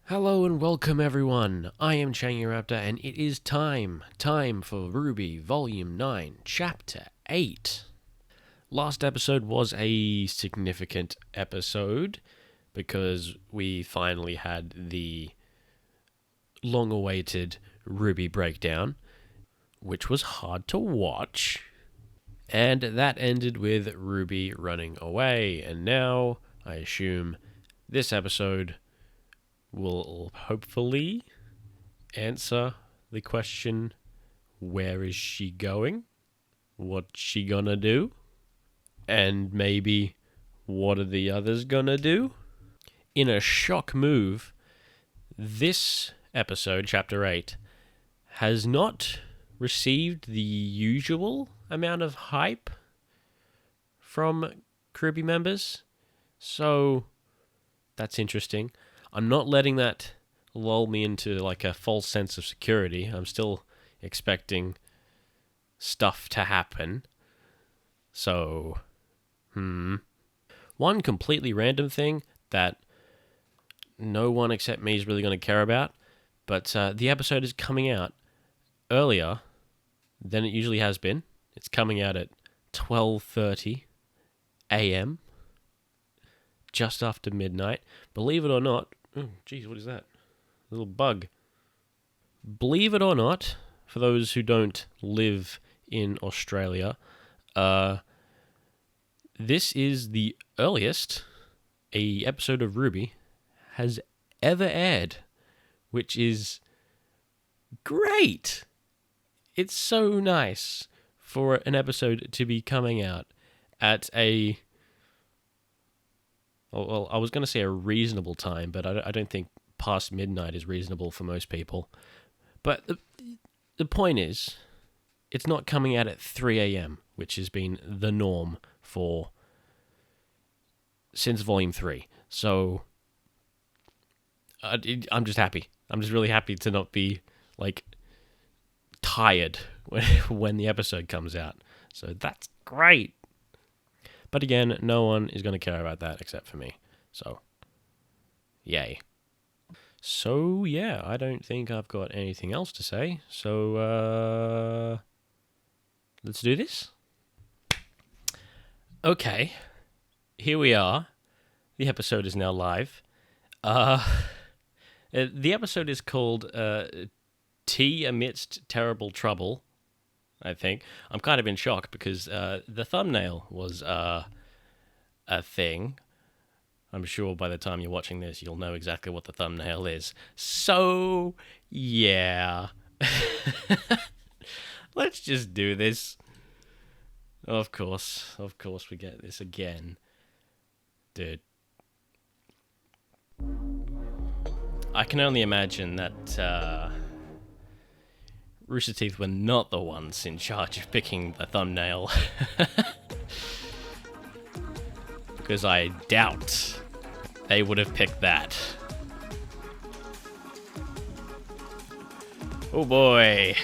Hello and welcome everyone. I am Changy Raptor and it is time for RWBY Volume 9, Chapter 8. Last episode was a significant episode because we finally had the long-awaited RWBY breakdown, which was hard to watch. And that ended with RWBY running away, and now I assume this episode will hopefully answer the question, where is she going? What's she gonna do? And maybe, what are the others gonna do? In a shock move, this episode, Chapter 8, has not received the usual amount of hype from RWBY members, so that's interesting. I'm not letting that lull me into like a false sense of security. I'm still expecting stuff to happen. So, one completely random thing that no one except me is really going to care about, but the episode is coming out earlier than it usually has been. It's coming out at 12:30 a.m., just after midnight. Believe it or not, oh, geez, what is that? A little bug. Believe it or not, for those who don't live in Australia, this is the earliest a episode of RWBY has ever aired, which is great. It's so nice for an episode to be coming out at a... Well, I was going to say a reasonable time, but I don't think past midnight is reasonable for most people. But the point is, it's not coming out at 3 a.m., which has been the norm since Volume 3. So, I'm just happy. I'm just really happy to not be, tired when the episode comes out. So that's great. But again, no one is going to care about that except for me. So, yay. So, yeah, I don't think I've got anything else to say. So, let's do this. Okay, here we are. The episode is now live. The episode is called Tea Amidst Terrible Trouble, I think. I'm kind of in shock because the thumbnail was a thing. I'm sure by the time you're watching this, you'll know exactly what the thumbnail is. So, yeah. Let's just do this. Of course we get this again. Dude. I can only imagine that Rooster Teeth were not the ones in charge of picking the thumbnail. Because I doubt they would have picked that. Oh boy.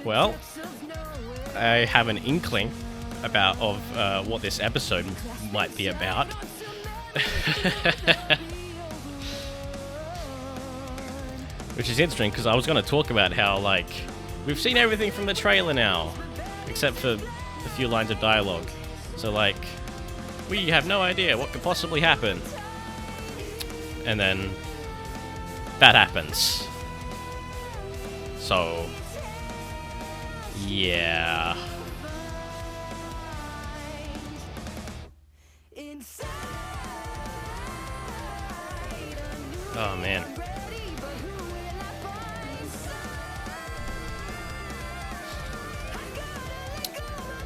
Well, I have an inkling of what this episode might be about. Which is interesting because I was going to talk about how, we've seen everything from the trailer now, except for a few lines of dialogue. So, we have no idea what could possibly happen. And then that happens. So, yeah. Oh, man.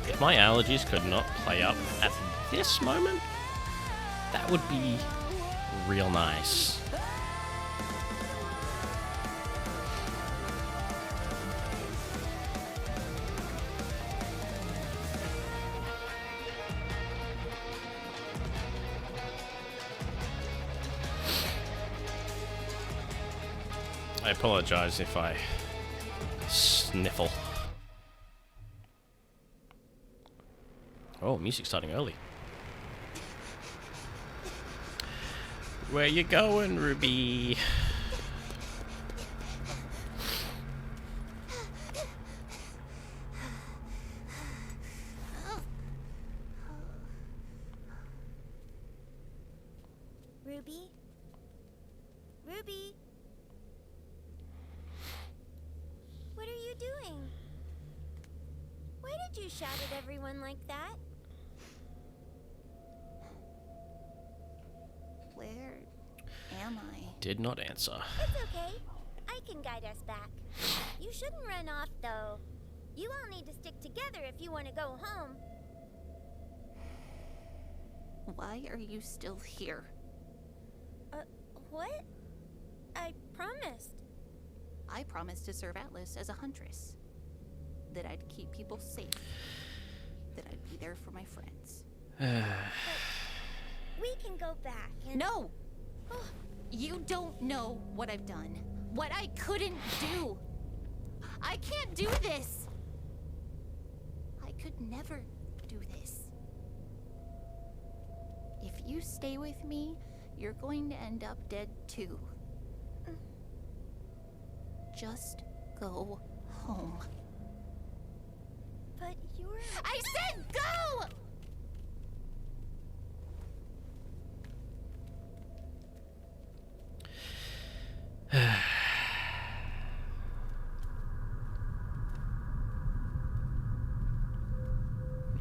If my allergies could not play up at this moment, that would be real nice. I apologize if I sniffle. Oh, music's starting early. Where you going, Ruby? Ruby? Ruby? What are you doing? Why did you shout at everyone like that? Where am I? Did not answer. It's okay. I can guide us back. You shouldn't run off, though. You all need to stick together if you want to go home. Why are you still here? What? I promised. I promised to serve Atlas as a huntress. That I'd keep people safe. That I'd be there for my friends. We can go back and... No! You don't know what I've done. What I couldn't do. I can't do this. I could never do this. If you stay with me, you're going to end up dead too. Just go home. But you're... I said go!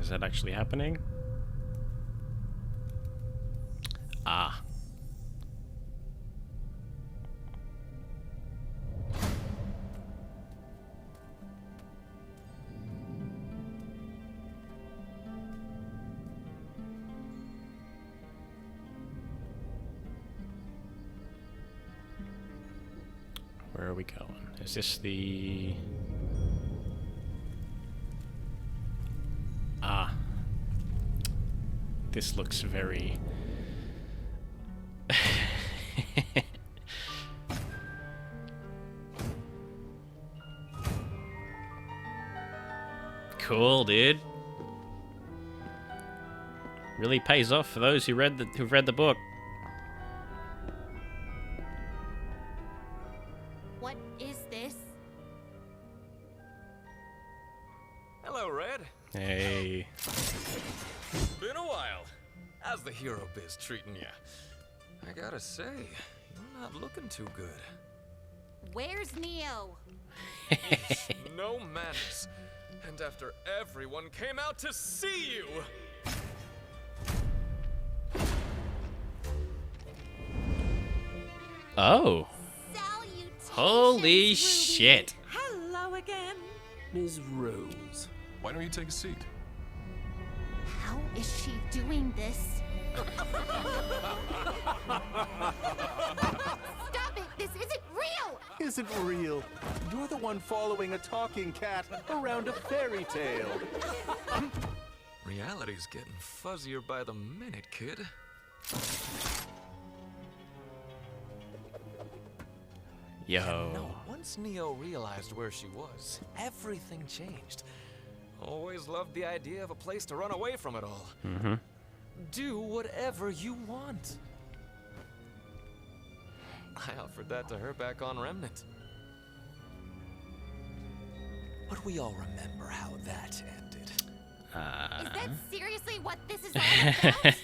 Is that actually happening? Ah. Where are we going? Is this the... Ah. This looks very... Cool, dude. Really pays off for those who've read the book. What is this? Hello, Red. Hey. Been a while. How's the hero biz treating ya? I gotta say, you're not looking too good. Where's Neo? No manners. And after everyone came out to see you! Oh. Salutations, Holy Ruby. shit. Hello again. Ms. Rose, why don't you take a seat? How is she doing this? Stop it! This isn't real! Isn't real. You're the one following a talking cat around a fairy tale. Reality's getting fuzzier by the minute, kid. Yo. No, once Neo realized where she was, everything changed. Always loved the idea of a place to run away from it all. Mm-hmm. Do whatever you want. I offered that to her back on Remnant. But we all remember how that ended. Is that seriously what this is all about?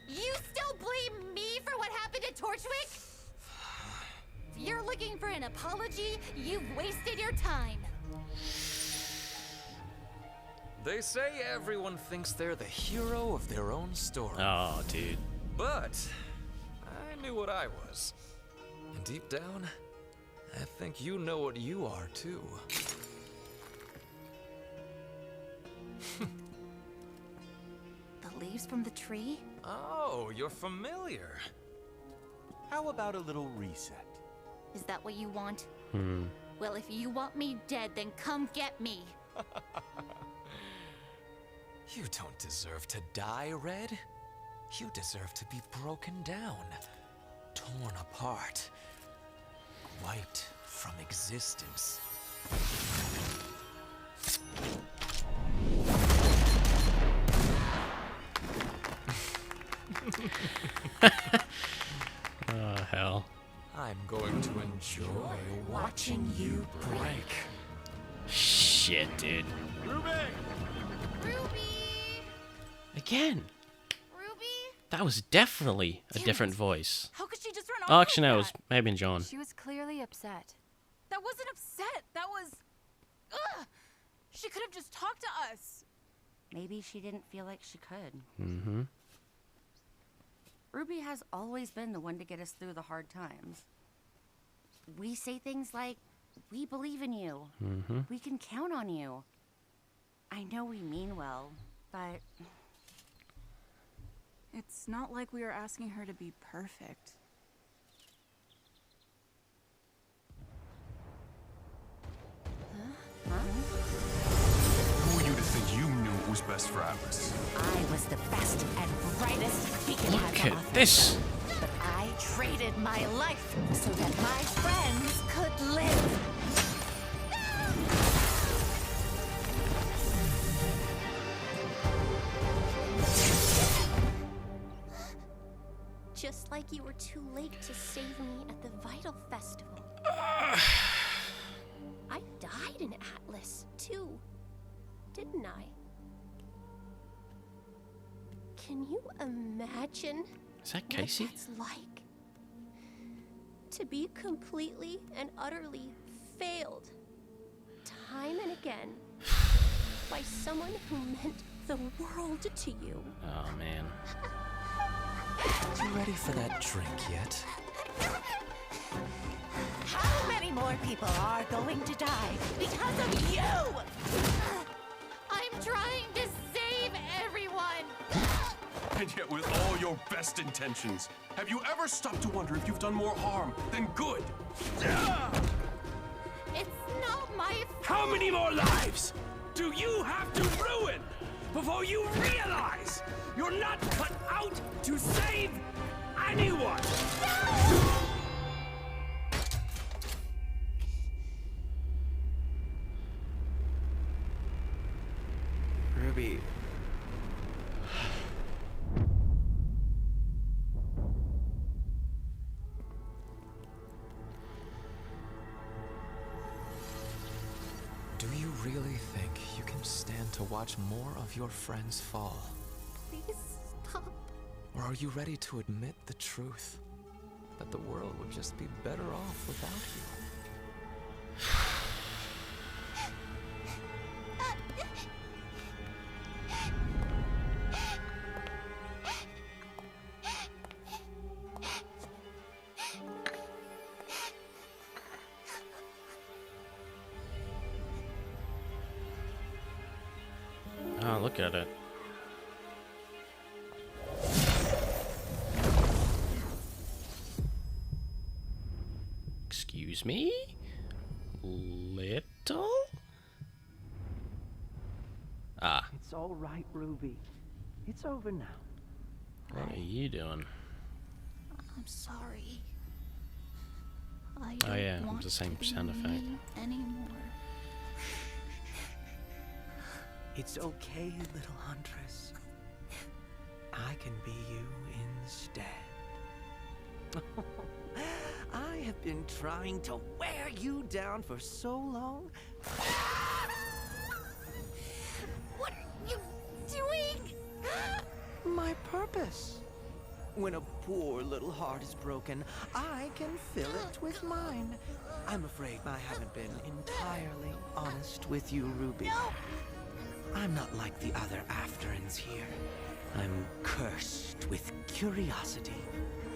You still blame me for what happened at Torchwick? If you're looking for an apology, you've wasted your time. They say everyone thinks they're the hero of their own story. Oh, dude. But I knew what I was. And deep down, I think you know what you are too. The leaves from the tree? Oh, you're familiar. How about a little reset? Is that what you want? Hmm. Well, if you want me dead, then come get me. You don't deserve to die, Red. You deserve to be broken down, torn apart, wiped from existence. enjoy watching you break. Shit, dude. Ruby! Again. Ruby? That was definitely a Damn different it. voice. How could she just run off Oh, actually, like no, it was that? maybe John. She was clearly upset. That wasn't upset. That was... Ugh! She could have just talked to us. Maybe she didn't feel like she could. Mm-hmm. Ruby has always been the one to get us through the hard times. We say things like, we believe in you. Mm-hmm. We can count on you. I know we mean well, but... It's not like we are asking her to be perfect. Who are you to think you knew what was best for Atlas? I was the best and brightest Beacon had Look to at offer. this. But I traded my life so that my friends could live. Just like you were too late to save me at the Vital Festival. I died in Atlas, too, didn't I? Can you imagine Is that what Casey? that's like? To be completely and utterly failed, time and again, by someone who meant the world to you. Oh, man. You ready for that drink yet? How many more people are going to die because of you? I'm trying to save everyone. And yet, with all your best intentions, have you ever stopped to wonder if you've done more harm than good? It's not my fault. How many more lives do you have to ruin before you realize you're not cut out to save anyone? Ruby. Do you really think you can stand to watch more of your friends fall? Please stop. Or are you ready to admit the truth? That the world would just be better off without you? Oh, look at it. Excuse me? Little? Ah, It's all right, Ruby. It's over now. what are you doing? I'm sorry. I Oh, yeah, it was the same sound effect. Anymore. It's okay, little huntress. I can be you instead. I have been trying to wear you down for so long. What are you doing? My purpose. When a poor little heart is broken, I can fill it with mine. I'm afraid I haven't been entirely honest with you, Ruby. I'm not like the other Afterans here. I'm cursed with curiosity.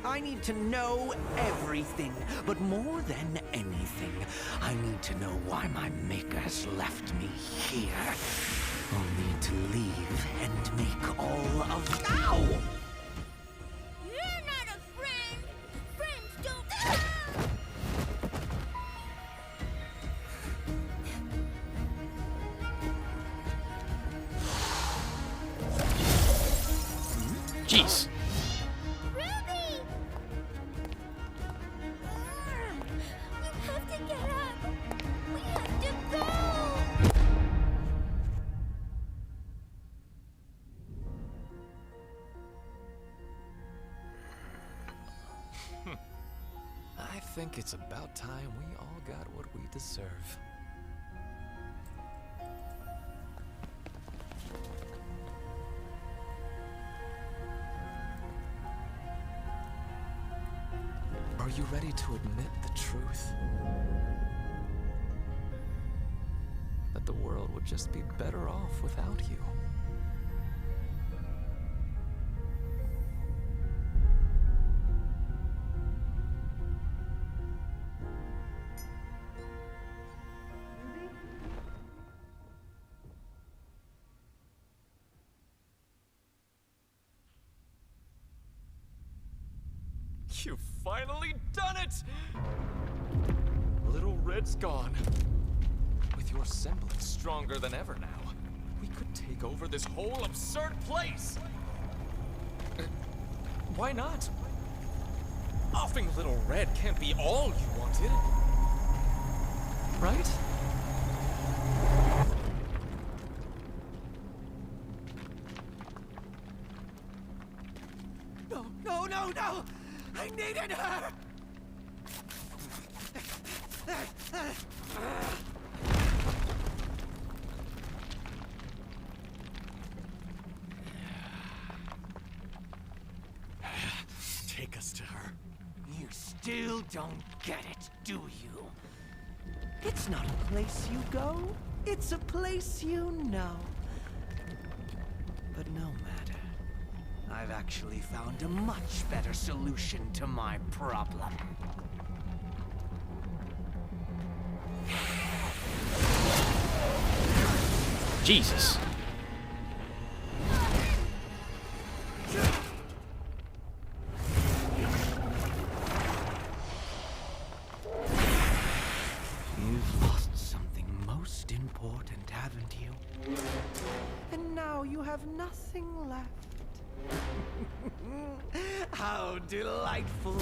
I need to know everything, but more than anything, I need to know why my makers left me here. Only to leave and make all of... Ow! You're not a friend. Friends don't. Jeez. Ruby! You have to get up. We have to go. I think it's about time we all got what we deserve. Are you ready to admit the truth? That the world would just be better off without you? You've finally done it! Little Red's gone. With your semblance stronger than ever now, we could take over this whole absurd place! Why not? Offing Little Red can't be all you wanted. Right? No, no, no, no! I needed her! Take us to her. You still don't get it, do you? It's not a place you go, it's a place you know. But no matter. I've actually found a much better solution to my problem. Jesus. You've lost something most important, haven't you? And now you have nothing left. How delightful.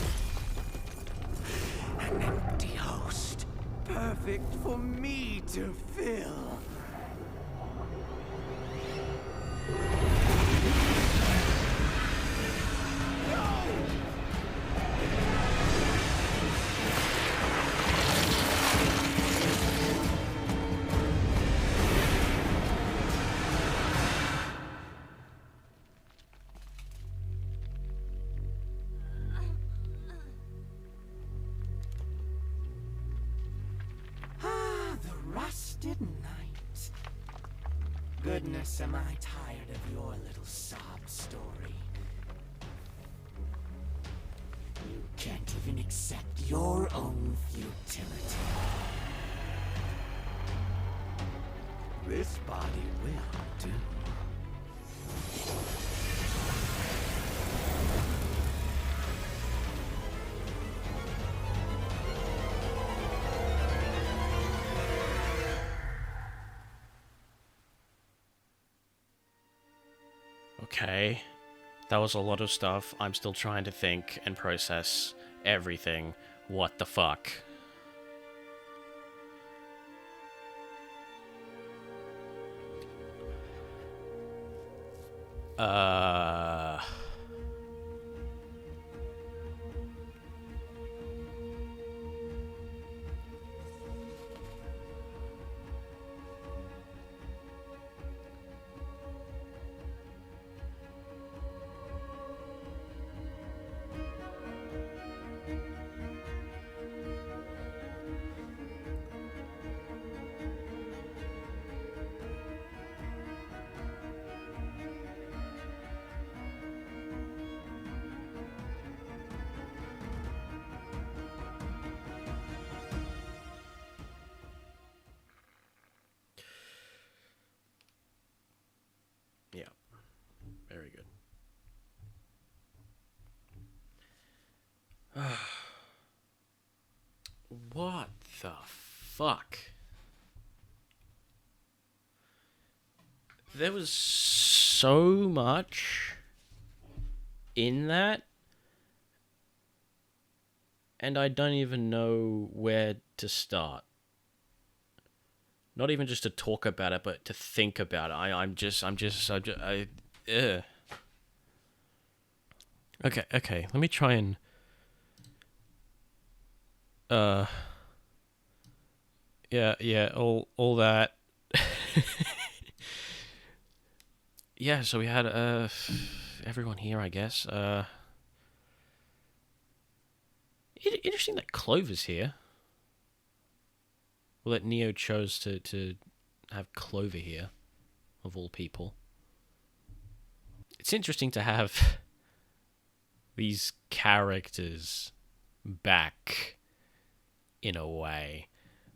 An empty host. Perfect for me to fill. Night. Goodness, am I tired of your little sob story. You can't even accept your own futility. This body will do. Okay, that was a lot of stuff. I'm still trying to think and process everything. What the fuck? Yeah, very good. What the fuck? There was so much in that, and I don't even know where to start. Not even just to talk about it, but to think about it. Okay, let me try and Uh, yeah, all that. Yeah, so we had everyone here, I guess. Interesting that Clover's here. Well, that Neo chose to have Clover here, of all people. It's interesting to have these characters back in a way.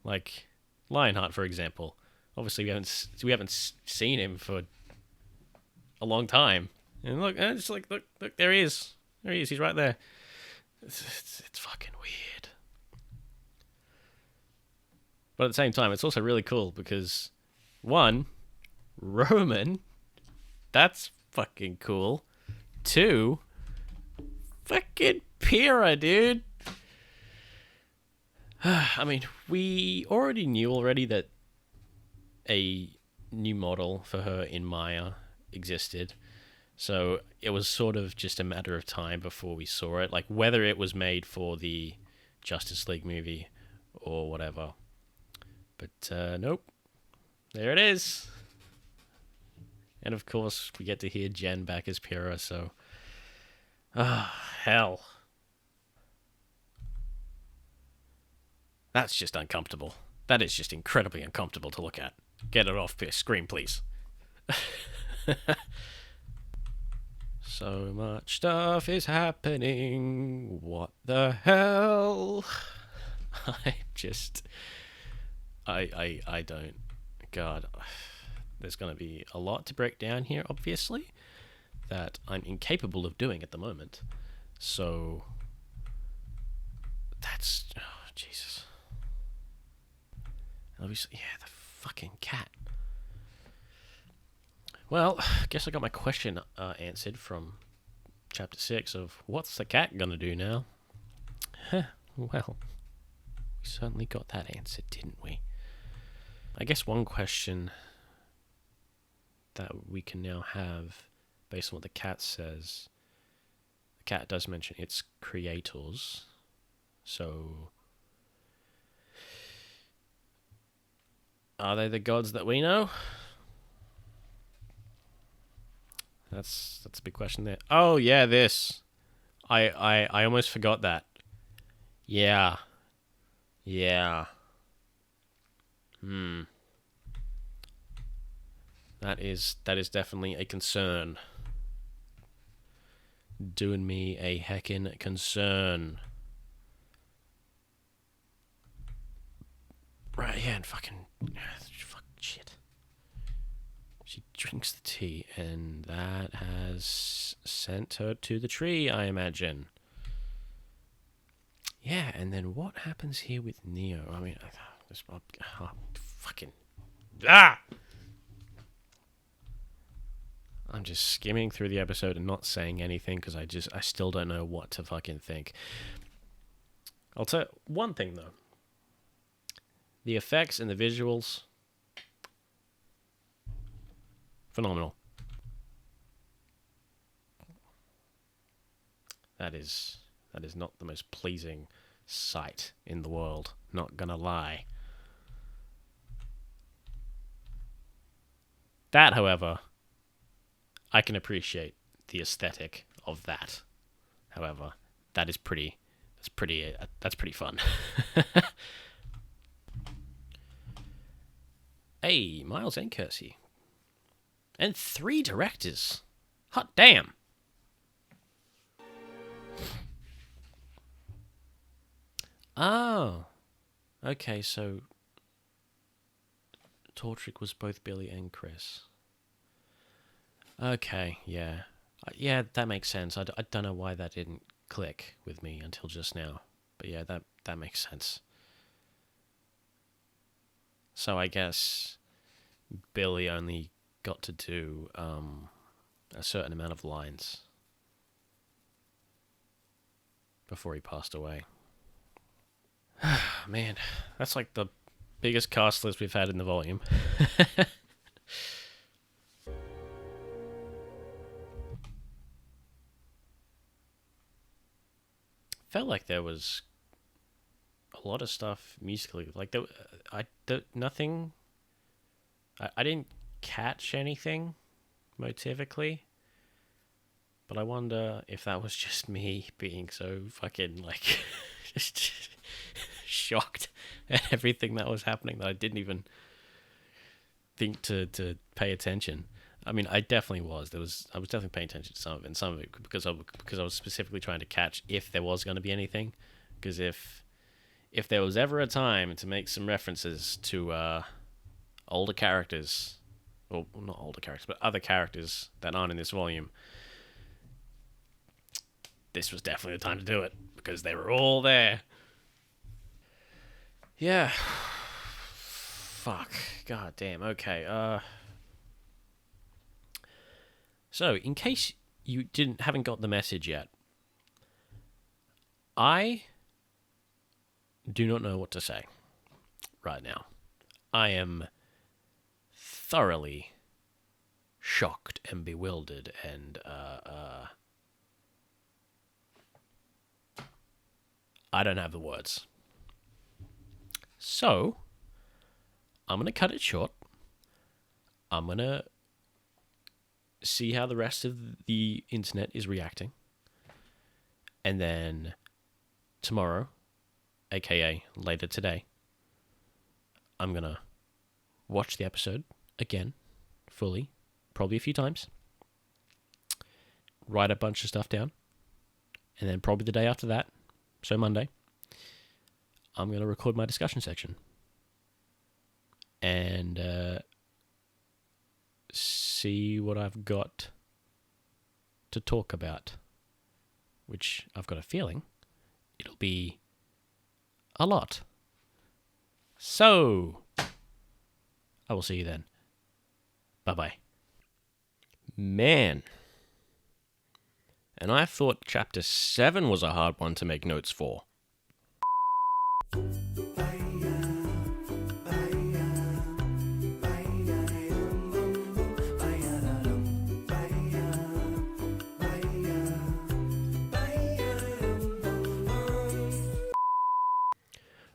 Like Lionheart, for example. Obviously, we haven't seen him for a long time. And look, it's like look, there he is. There he is. He's right there. It's fucking weird. But at the same time, it's also really cool because, one, Roman, that's fucking cool. Two, fucking Pyrrha, dude. I mean, we already knew that a new model for her in Maya existed. So it was sort of just a matter of time before we saw it. Like, whether it was made for the Justice League movie or whatever. But, nope. There it is. And of course, we get to hear Jen back as Pyrrha, so... hell. That's just uncomfortable. That is just incredibly uncomfortable to look at. Get it off your screen, please. So much stuff is happening. What the hell? I don't. God. There's going to be a lot to break down here, obviously, that I'm incapable of doing at the moment. So, that's... Oh, Jesus. Obviously, yeah, the fucking cat. Well, I guess I got my question answered from Chapter 6 of what's the cat gonna do now? Well, we certainly got that answered, didn't we? I guess one question that we can now have, based on what the cat says, the cat does mention its creators, so... Are they the gods that we know? That's a big question there. Oh yeah, this. I almost forgot that. Yeah. Yeah. That is definitely a concern. Doing me a heckin' concern. Right, yeah, and fuck shit. She drinks the tea, and that has sent her to the tree, I imagine. Yeah, and then what happens here with Neo? I mean, fucking... Ah! I'm just skimming through the episode and not saying anything because I still don't know what to fucking think. I'll tell you one thing, though. The effects and the visuals... phenomenal. That is not the most pleasing sight in the world, not gonna lie. That, however, I can appreciate the aesthetic of that. However, that's pretty fun. Hey, Miles and Kersey. And 3 directors. Hot damn. Oh. Okay, so Tortrick was both Billy and Chris. Okay, yeah. Yeah, that makes sense. I don't know why that didn't click with me until just now. But yeah, that makes sense. So I guess Billy only got to do a certain amount of lines before he passed away. Man, that's like the biggest cast list we've had in the volume. Felt like there was a lot of stuff musically. Like nothing. I didn't catch anything motivically, but I wonder if that was just me being so fucking like just shocked at everything that was happening that I didn't even think to pay attention. I mean, I definitely was. I was definitely paying attention to some of it, and some of it because I was specifically trying to catch if there was going to be anything. Because if there was ever a time to make some references to older characters, well, not older characters, but other characters that aren't in this volume, this was definitely the time to do it because they were all there. Yeah. Fuck. God damn. Okay. So, in case you haven't got the message yet, I do not know what to say right now. I am thoroughly shocked and bewildered and I don't have the words. So, I'm going to cut it short. I'm going to see how the rest of the internet is reacting. And then tomorrow, aka later today, I'm going to watch the episode again, fully, probably a few times, write a bunch of stuff down, and then probably the day after that, so Monday, I'm going to record my discussion section. And see what I've got to talk about, which I've got a feeling it'll be a lot. So, I will see you then. Bye-bye. Man. And I thought Chapter 7 was a hard one to make notes for.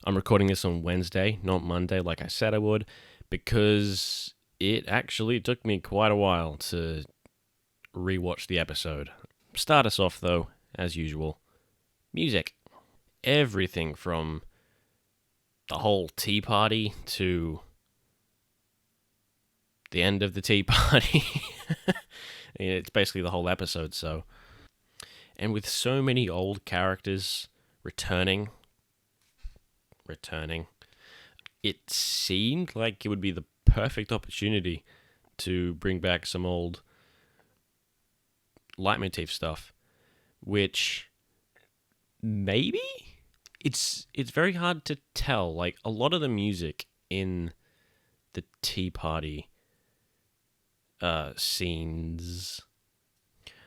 I'm recording this on Wednesday, not Monday, like I said I would, because it actually took me quite a while to rewatch the episode. Start us off, though, as usual. Music. Everything from the whole tea party to the end of the tea party. It's basically the whole episode, so. And with so many old characters returning, it seemed like it would be the perfect opportunity to bring back some old leitmotif stuff, which maybe it's very hard to tell. Like, a lot of the music in the tea party scenes,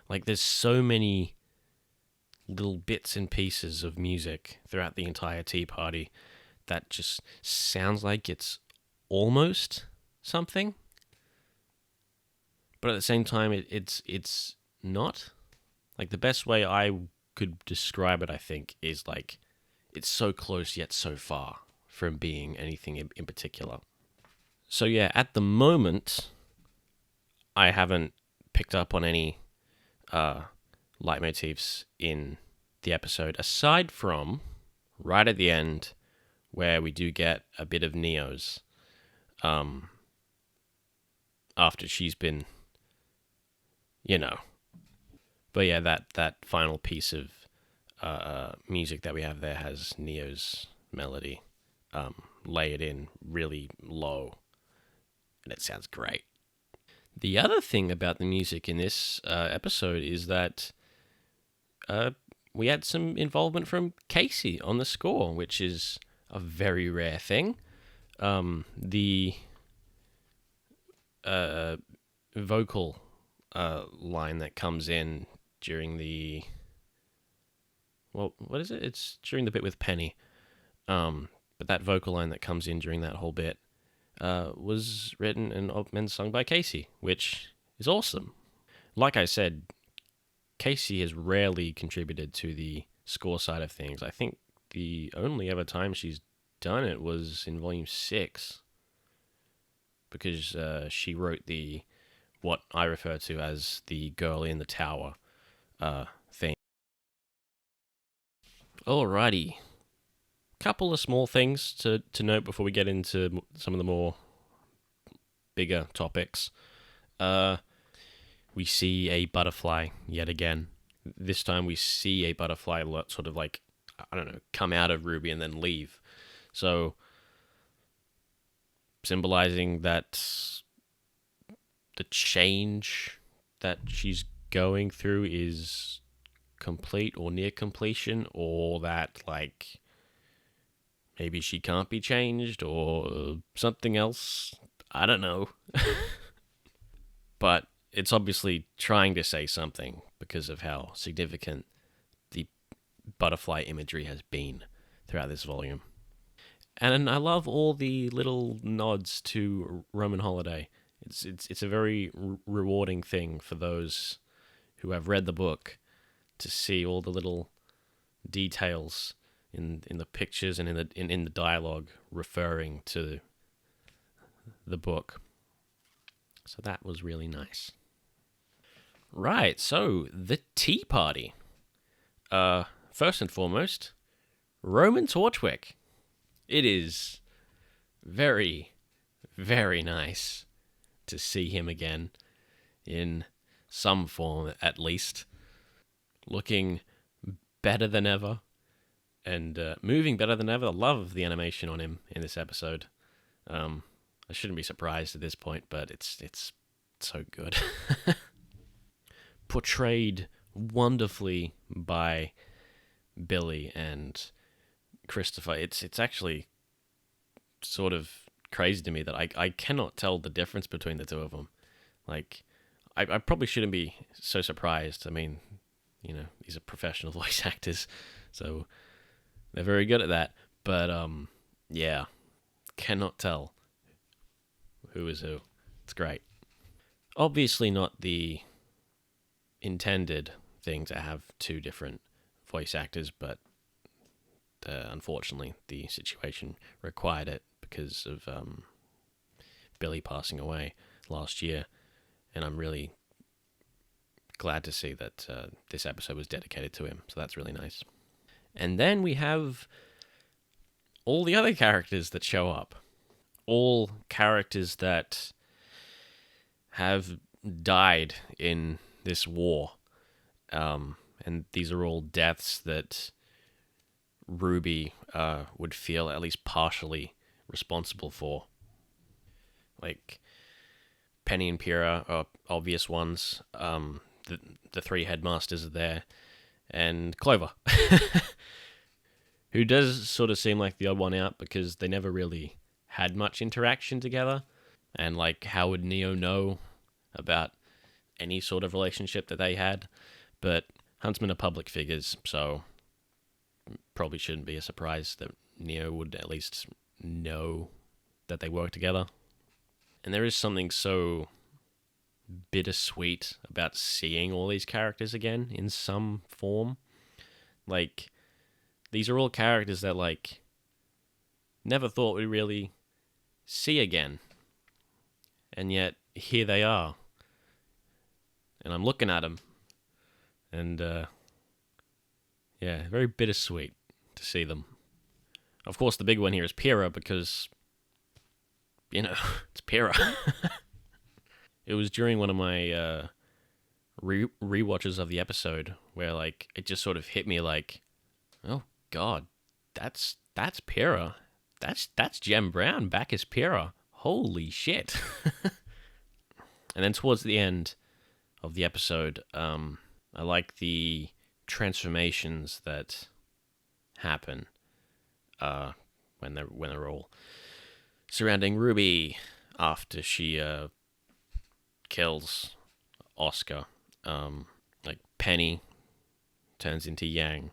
like, there's so many little bits and pieces of music throughout the entire tea party that just sounds like it's almost something, but at the same time it's not. Like, the best way I could describe it, I think, is like it's so close yet so far from being anything in particular. So yeah, at the moment I haven't picked up on any leitmotifs in the episode, aside from right at the end where we do get a bit of Neo's after she's been, but yeah, that final piece of music that we have there has Neo's melody layered in really low, and it sounds great. The other thing about the music in this episode is that we had some involvement from Casey on the score, which is a very rare thing. The vocal line that comes in during the... Well, what is it? It's during the bit with Penny. But that vocal line that comes in during that whole bit was written and sung by Casey, which is awesome. Like I said, Casey has rarely contributed to the score side of things. I think the only ever time she's done it was in volume 6, because she wrote what I refer to as the girl in the tower thing. Alrighty. Couple of small things to note before we get into some of the more bigger topics. We see a butterfly yet again. This time we see a butterfly sort of like, I don't know, come out of Ruby and then leave. So, symbolizing that the change that she's going through is complete or near completion, or that, like, maybe she can't be changed, or something else. I don't know. But it's obviously trying to say something because of how significant the butterfly imagery has been throughout this volume. And I love all the little nods to Roman Holiday. It's a very rewarding thing for those who have read the book to see all the little details in the pictures and in the dialogue referring to the book. So that was really nice. Right, so the tea party. First and foremost, Roman Torchwick. It is very, very nice to see him again, in some form at least, looking better than ever, and moving better than ever. I love the animation on him in this episode. I shouldn't be surprised at this point, but it's so good. Portrayed wonderfully by Billy and Christopher. It's actually sort of crazy to me that I cannot tell the difference between the two of them. Like, I probably shouldn't be so surprised. I mean, you know, these are professional voice actors, so they're very good at that. But yeah, cannot tell who is who. It's great. Obviously not the intended thing to have two different voice actors, but unfortunately the situation required it because of Billy passing away last year, and I'm really glad to see that this episode was dedicated to him, so that's really nice. And then we have all the other characters that show up. All characters that have died in this war. And these are all deaths that RWBY would feel at least partially responsible for. Like, Penny and Pyrrha are obvious ones. The three headmasters are there. And Clover. Who does sort of seem like the odd one out because they never really had much interaction together. And, like, how would Neo know about any sort of relationship that they had? But Huntsmen are public figures, so probably shouldn't be a surprise that Neo would at least know that they work together. And there is something so bittersweet about seeing all these characters again in some form. Like, these are all characters that, like, never thought we'd really see again. And yet, here they are. And I'm looking at them. And, yeah, very bittersweet to see them. Of course, the big one here is Pyrrha, because, you know, it's Pyrrha. It was during one of my rewatches of the episode where, like, it just sort of hit me like, oh God, that's Pyrrha. That's Jem Brown back as Pyrrha. Holy shit. And then towards the end of the episode, I like the transformations that happen when they're all surrounding RWBY after she kills Oscar. Like, Penny turns into Yang,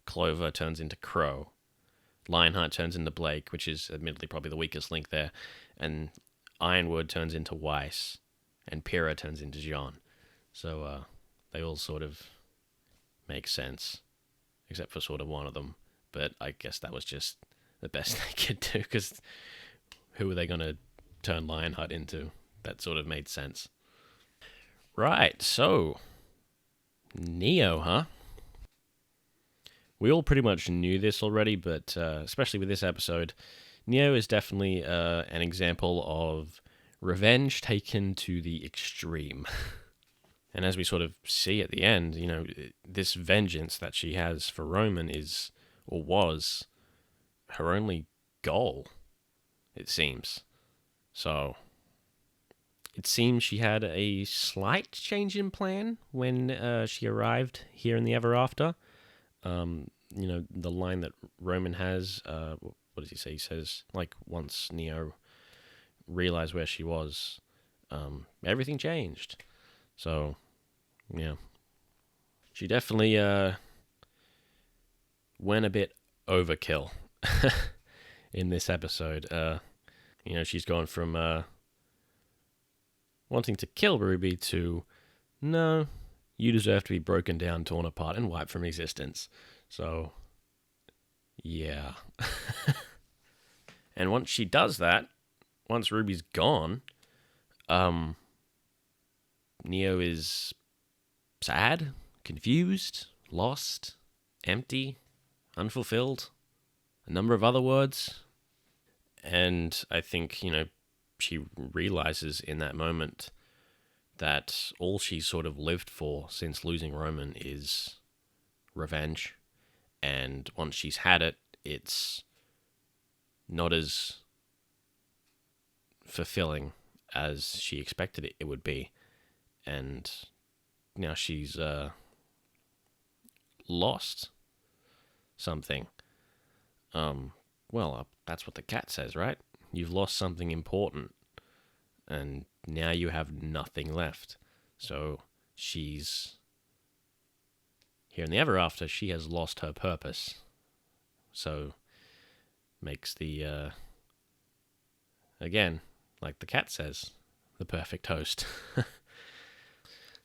Clover turns into Crow, Lionheart turns into Blake, which is admittedly probably the weakest link there, and Ironwood turns into Weiss, and Pyrrha turns into Jean. So they all sort of make sense, except for sort of one of them. but I guess that was just the best they could do, because who were they going to turn Lionheart into? That sort of made sense. Right, so Neo, huh? We all pretty much knew this already, but especially with this episode, Neo is definitely an example of revenge taken to the extreme. And as we sort of see at the end, you know, this vengeance that she has for Roman is, or was, her only goal, it seems. So, it seems she had a slight change in plan when she arrived here in the Ever After. You know, the line that Roman has, what does he say? He says, like, once Neo realized where she was, everything changed. So, yeah. She definitely went a bit overkill in this episode. You know, she's gone from wanting to kill Ruby to, no, you deserve to be broken down, torn apart, and wiped from existence. So, yeah. And once she does that, once Ruby's gone, Neo is sad, confused, lost, empty, unfulfilled, a number of other words. And I think, you know, she realizes in that moment that all she's sort of lived for since losing Roman is revenge. And once she's had it, it's not as fulfilling as she expected it would be. And now she's lost something. Well, that's what the cat says, right? You've lost something important, and now you have nothing left. So she's here in the Ever After. She has lost her purpose. So makes the again, like the cat says, the perfect host.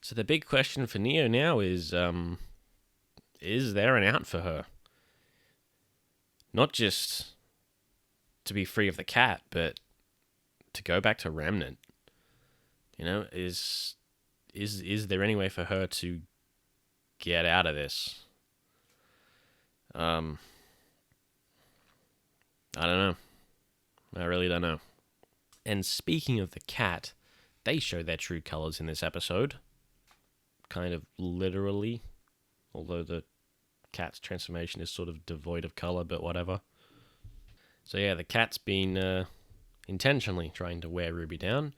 So the big question for Neo now is there an out for her? Not just to be free of the cat, but to go back to Remnant. You know, is there any way for her to get out of this? I don't know. I really don't know. And speaking of the cat, they show their true colors in this episode. Kind of literally, although the cat's transformation is sort of devoid of color, but whatever. So yeah, the cat's been intentionally trying to wear Ruby down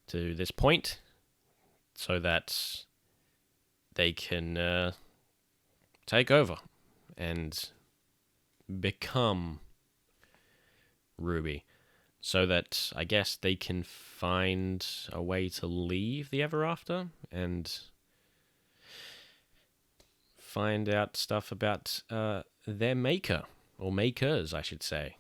to this point so that they can take over and become Ruby, so that I guess they can find a way to leave the Ever After and find out stuff about their maker, or makers, I should say.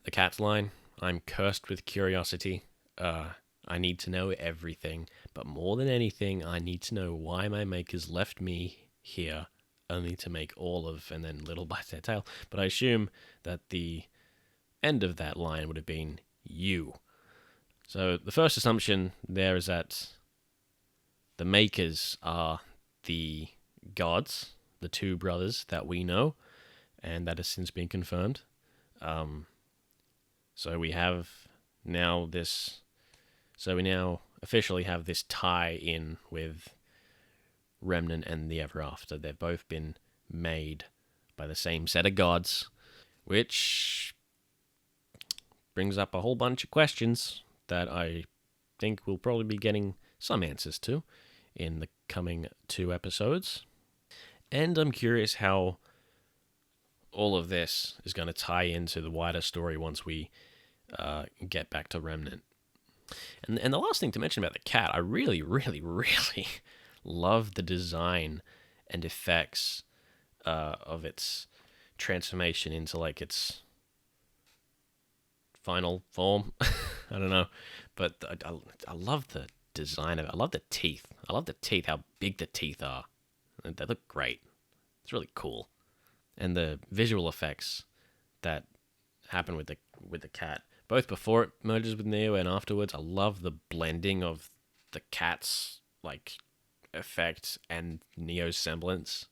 The cat's line, I'm cursed with curiosity. I need to know everything, but more than anything, I need to know why my makers left me here only to make all of, and then little bites their tail. But I assume that the end of that line would have been you. So the first assumption there is that the makers are the gods, the two brothers that we know, and that has since been confirmed. So we have now this. So we now officially have this tie-in with Remnant and the Ever After. They've both been made by the same set of gods, which brings up a whole bunch of questions that I think we'll probably be getting some answers to in the coming 2 episodes. And I'm curious how all of this is going to tie into the wider story once we get back to Remnant. And the last thing to mention about the cat, I really, really, really love the design and effects of its transformation into like its final form. I don't know, but I love the design of it. I love the teeth. I love the teeth, how big the teeth are. They look great. It's really cool. and the visual effects that happen with the cat, both before it merges with Neo and afterwards. I love the blending of the cat's like effect and Neo's semblance.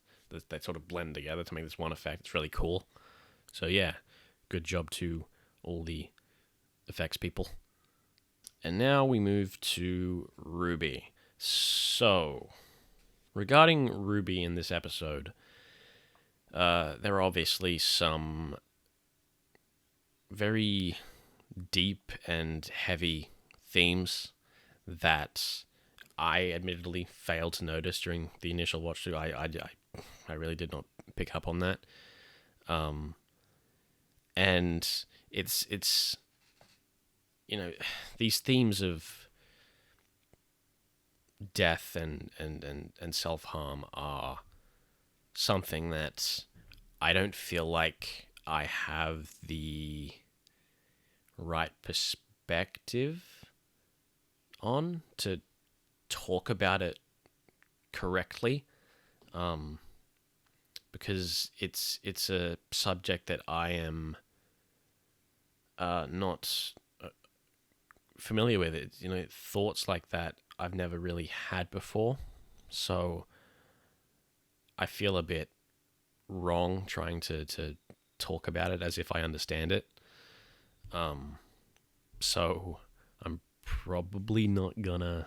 They sort of blend together to make this one effect. It's really cool. So yeah, good job to all the effects people. And now we move to RWBY. So, regarding RWBY in this episode, there are obviously some very deep and heavy themes that I admittedly failed to notice during the initial watch through. I really did not pick up on that. And it's you know, these themes of death and self-harm are something that I don't feel like I have the right perspective on to talk about it correctly, because it's a subject that I am not familiar with. It, thoughts like that I've never really had before, so I feel a bit wrong trying to talk about it as if I understand it. So I'm probably not gonna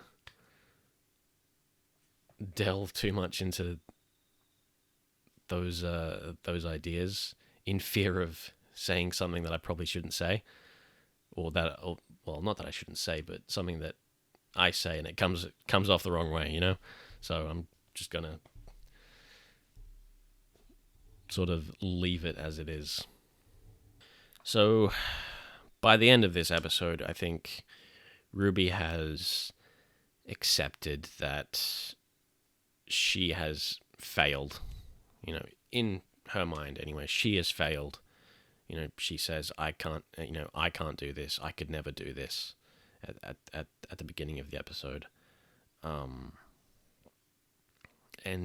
delve too much into those ideas in fear of saying something that I probably shouldn't say, or well, not that I shouldn't say, but something that I say and it comes off the wrong way, So I'm just gonna sort of leave it as it is. So by the end of this episode, I think RWBY has accepted that she has failed. In her mind anyway, she has failed. She says, I can't do this. I could never do this at the beginning of the episode. And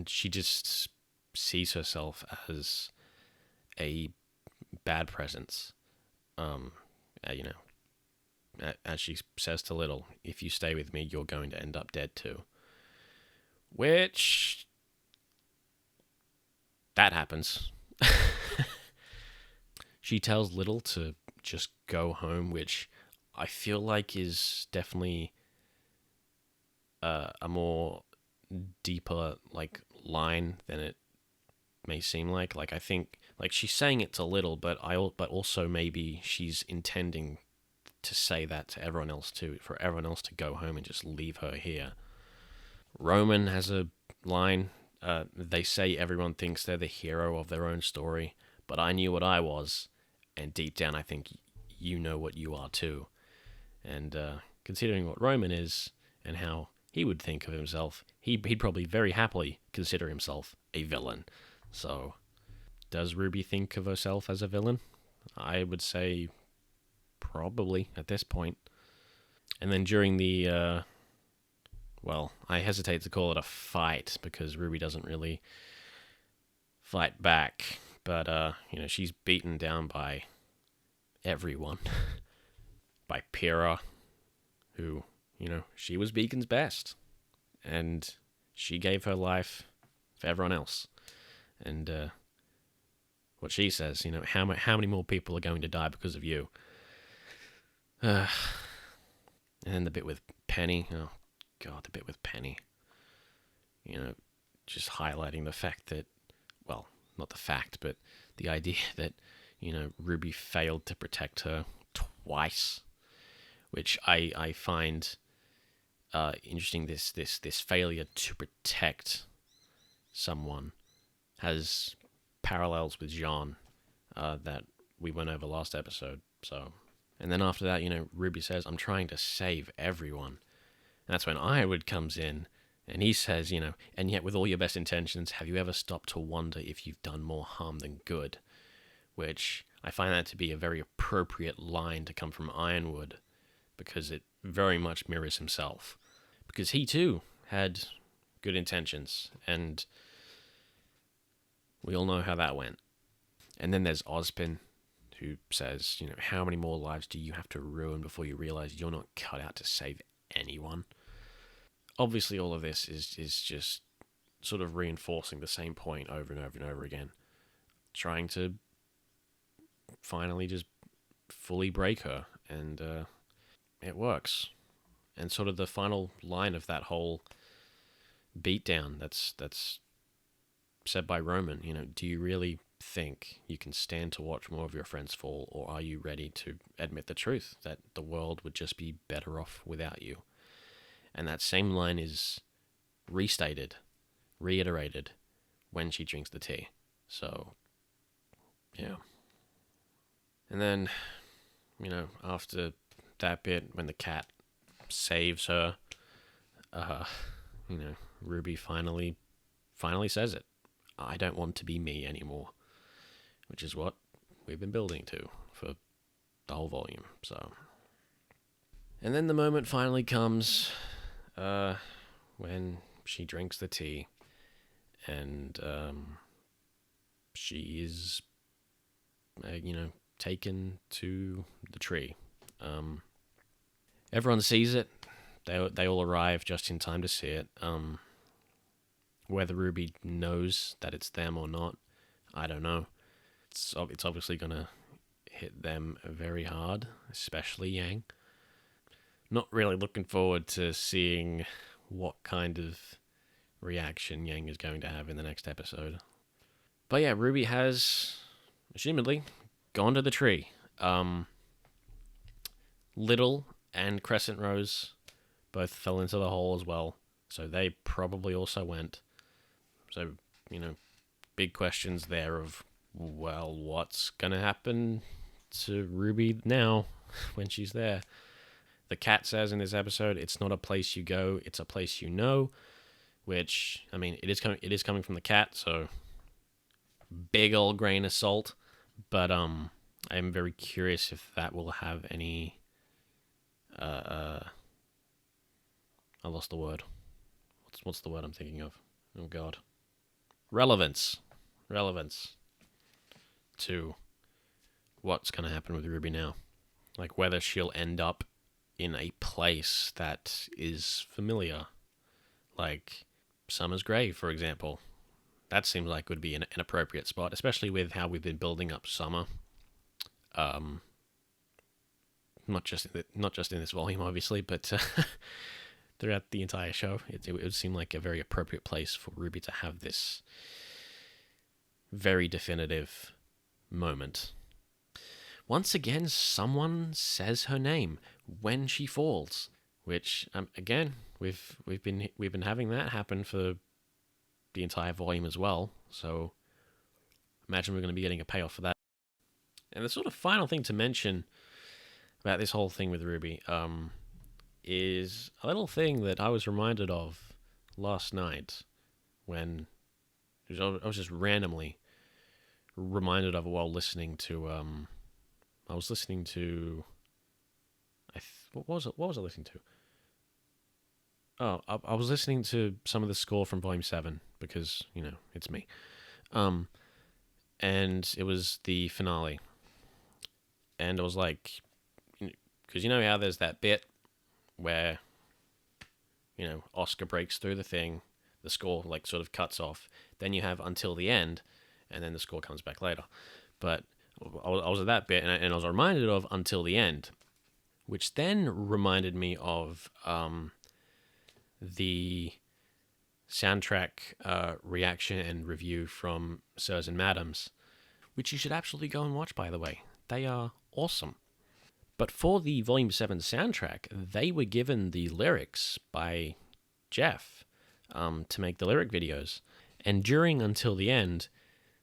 she just sees herself as a bad presence. As she says to Little, if you stay with me, you're going to end up dead too. Which, that happens. She tells Little to just go home, which I feel like is definitely a more deeper line than it may seem like. I think she's saying it to Little, but also maybe she's intending to say that to everyone else too, for everyone else to go home and just leave her here. Roman has a line. They say everyone thinks they're the hero of their own story, but I knew what I was, and deep down I think you know what you are too. And considering what Roman is and how he would think of himself, he'd probably very happily consider himself a villain. So, does RWBY think of herself as a villain? I would say probably at this point. And then during the, I hesitate to call it a fight because RWBY doesn't really fight back. But, she's beaten down by everyone. By Pyrrha, who, she was Beacon's best. And she gave her life for everyone else. And what she says, how many more people are going to die because of you? And then the bit with Penny. Oh, God, the bit with Penny. Just highlighting the fact that, well, not the fact, but the idea that, RWBY failed to protect her twice, which I find interesting. This failure to protect someone has parallels with Jean that we went over last episode. So, and then after that, RWBY says, "I'm trying to save everyone." And that's when Ironwood comes in, and he says, "And yet with all your best intentions, have you ever stopped to wonder if you've done more harm than good?" Which I find that to be a very appropriate line to come from Ironwood, because it very much mirrors himself. Because he too had good intentions, and we all know how that went. And then there's Ozpin, who says, you know, how many more lives do you have to ruin before you realize you're not cut out to save anyone? Obviously, all of this is just sort of reinforcing the same point over and over and over again, trying to finally just fully break her, and it works. And sort of the final line of that whole beatdown that's said by Roman, you know, do you really think you can stand to watch more of your friends fall, or are you ready to admit the truth that the world would just be better off without you? And that same line is reiterated when she drinks the tea. So, yeah. And then, you know, after that bit, when the cat saves her, you know, Ruby finally says it. I don't want to be me anymore, which is what we've been building to for the whole volume. So, and then the moment finally comes when she drinks the tea, and she is, you know, taken to the tree. Everyone sees it. They all arrive just in time to see it. Whether Ruby knows that it's them or not, I don't know. It's obviously gonna hit them very hard, especially Yang. Not really looking forward to seeing what kind of reaction Yang is going to have in the next episode. But yeah, Ruby has, assumedly, gone to the tree. Little and Crescent Rose both fell into the hole as well, so they probably also went. So, you know, big questions there of, well, what's gonna happen to Ruby now when she's there? The cat says in this episode, it's not a place you go, it's a place you know, which, I mean, it is coming from the cat, so big old grain of salt, but I'm very curious if that will have any I lost the word. What's the word I'm thinking of? Oh god. Relevance to what's going to happen with Ruby now. Like whether she'll end up in a place that is familiar. Like Summer's Grave, for example. That seems like would be an appropriate spot, especially with how we've been building up Summer. Not just in this volume, obviously, but throughout the entire show, it would seem like a very appropriate place for Ruby to have this very definitive moment. Once again, someone says her name when she falls, which again we've been having that happen for the entire volume as well. So imagine we're going to be getting a payoff for that. And the sort of final thing to mention about this whole thing with Ruby is a little thing that I was reminded of last night when I was just randomly reminded of it while listening to I was listening to what was I listening to? Oh, I was listening to some of the score from Volume 7 because, you know, it's me. And it was the finale. And I was like, because you know how there's that bit where, you know, Oscar breaks through the thing, the score like sort of cuts off, then you have until the end, and then the score comes back later. But I was at that bit, and I was reminded of Until the End, which then reminded me of the soundtrack reaction and review from Sirs and Madams, which you should absolutely go and watch, by the way. They are awesome. But for the Volume 7 soundtrack, they were given the lyrics by Jeff to make the lyric videos. And during Until the End,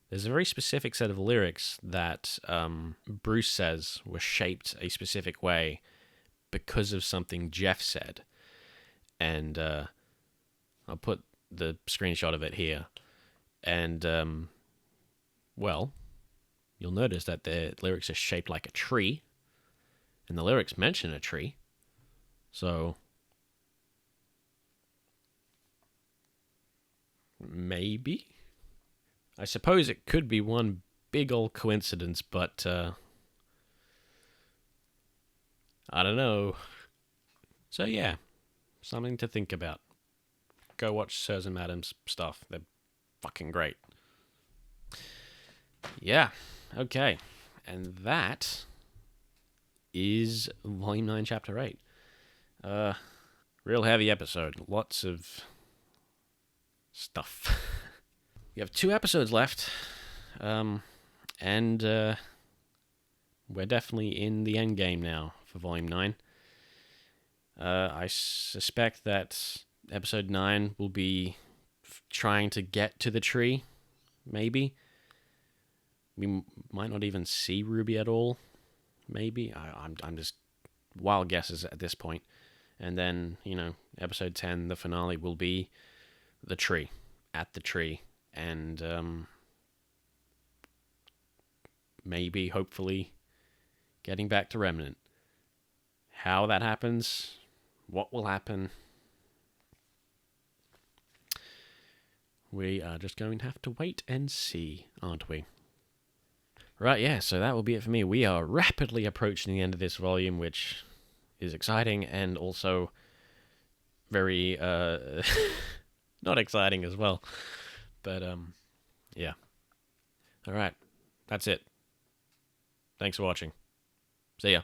there's a very specific set of lyrics that Bruce says were shaped a specific way because of something Jeff said. And I'll put the screenshot of it here. And, well, you'll notice that the lyrics are shaped like a tree. And the lyrics mention a tree. So maybe, I suppose it could be one big old coincidence, but I don't know. So yeah, something to think about. Go watch Sirs and Madams stuff. They're fucking great. Yeah, okay. And that is Volume 9, Chapter 8. Real heavy episode. Lots of stuff. We have 2 episodes left. And we're definitely in the endgame now for Volume 9. I suspect that Episode 9 will be trying to get to the tree, maybe. We might not even see Ruby at all, maybe. I'm just wild guesses at this point. And then, Episode 10, the finale, will be the tree, at the tree. And maybe, hopefully, getting back to Remnant. How that happens, what will happen, we are just going to have to wait and see, aren't we? Right, yeah, so that will be it for me. We are rapidly approaching the end of this volume, which is exciting and also very, not exciting as well. But, yeah. Alright, that's it. Thanks for watching. See ya.